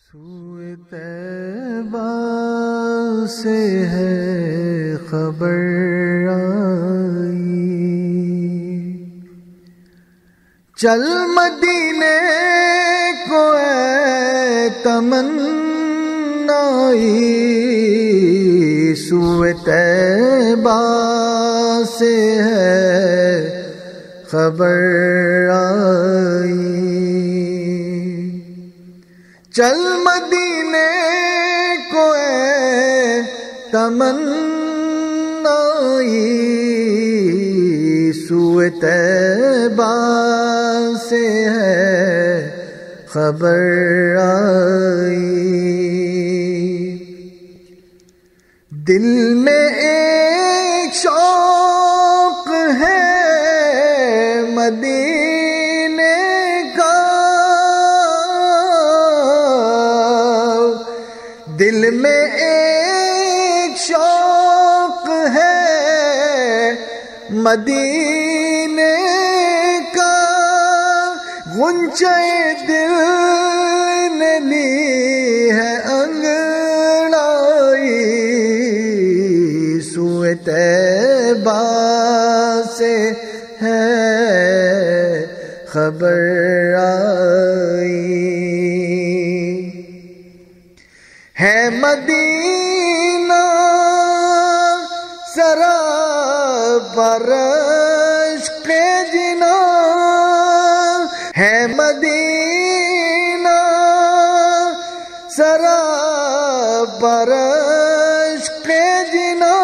سوئے طیبہ سے ہے خبر آئی، چل مدینے کو اے تمنائی، سوئے طیبہ سے ہے خبر آئی، چل مدینے کو اے تمنائی، سوئے طیبہ سے ہے خبر آئی، دل میں ایک شوق ہے مدینے کا، دل میں ایک شوق ہے مدینے کا، غنچہ دل نے لی ہے انگڑائی، سوئے طیبہ سے ہے خبر آئی، ہے مدینہ سراپر عشق جنا، ہے مدینہ سراپر عشق جنا،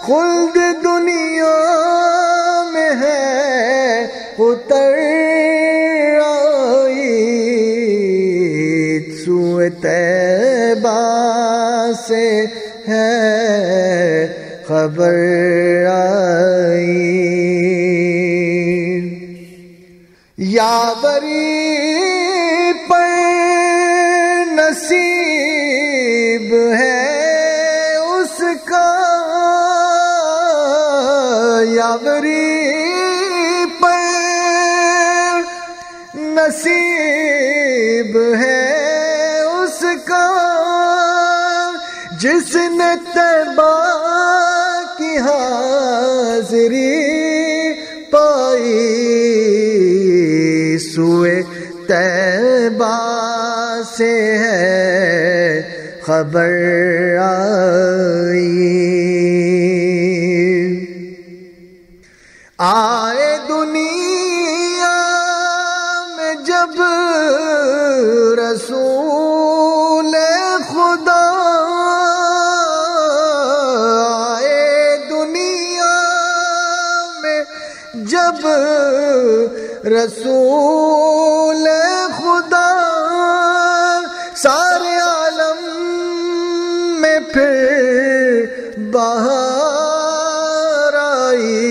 خلد دنیا میں ہے اتر آئی، سوئے طیبہ سے ہے خبر آئی، یاوری پر نصیب ہے اس کا، یاوری پر نصیب ہے اس کا، جس نے طیبہ کی حاضری پائی، سوئے طیبہ سے ہے خبر آئی، آئے دنیا میں جب رسول خدا، آئے دنیا میں جب رسول خدا، سارے عالم میں پھر بہار آئی،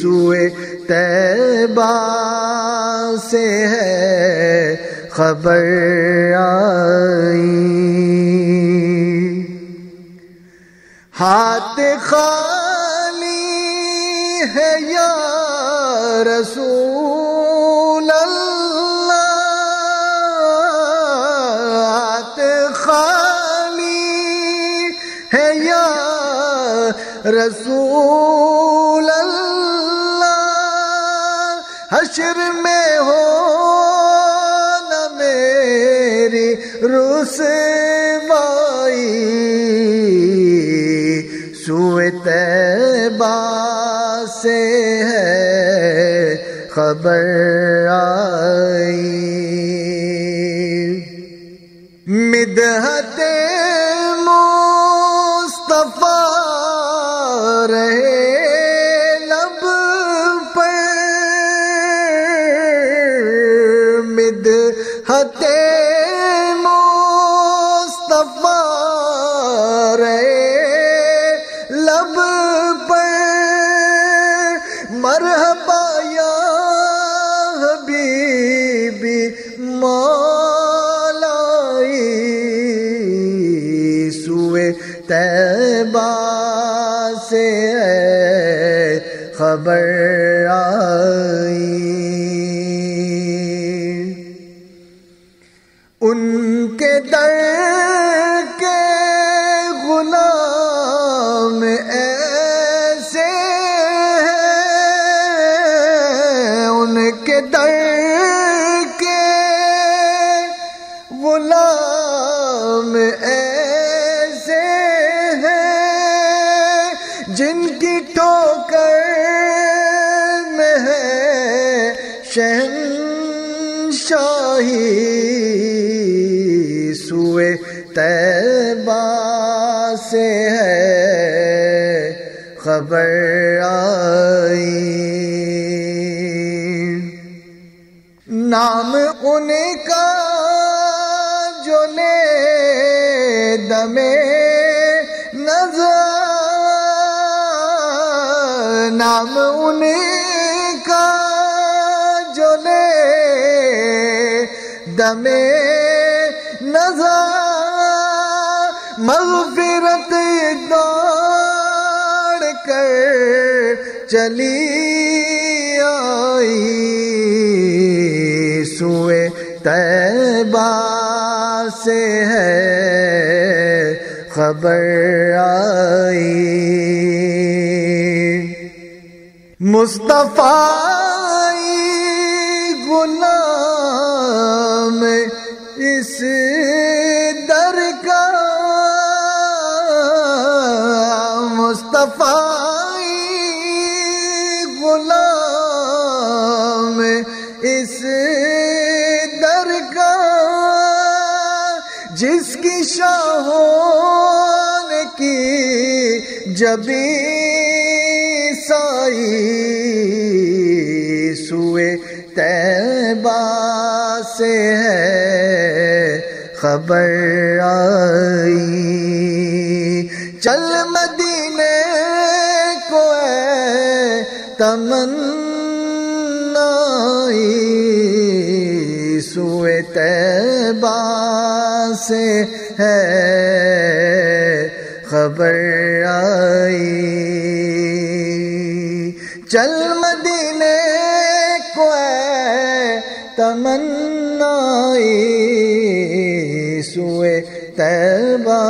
سوئے طیبہ سے ہے خبر آئی، ہاتھ خالی ہے یا رسول اللہ، ہاتھ خالی ہے یا رسول اللہ، حشر میں ہو نہ میری رسوائی، سوئے طیبہ سے ہے خبر آئی، مدحت مصطفیٰ رہے لب پر، مدحت مصطفیٰ رہے لب پر، مرحبا یا حبیبی مولائی، سوئے طیبہ سے ہے خبر آئی، غلام ایسے ہیں جن کی ٹھوکر میں ہے شہنشاہی، سوئے طیبہ سے ہے خبر آئی، نام ان کا جو لے دمے نظر، نام ان کا جو لے دمے نظر، مغفرت دوڑ کر چلی آئی، سوئے طیبہ سے ہے خبر آئی، مصطفیٰ غلام اس در کا، مصطفیٰ غلام اس در کا، جس کی شاہوں نے کی جبی سائی، سوئے طیبہ سے ہے خبر آئی، چل مدینے کو اے تمنائی، سوئے طیبہ سے ہے خبر آئی، چل مدینے کو اے تمنائی، سوئے طیبہ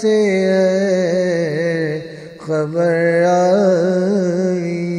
سے ہے خبر آئی۔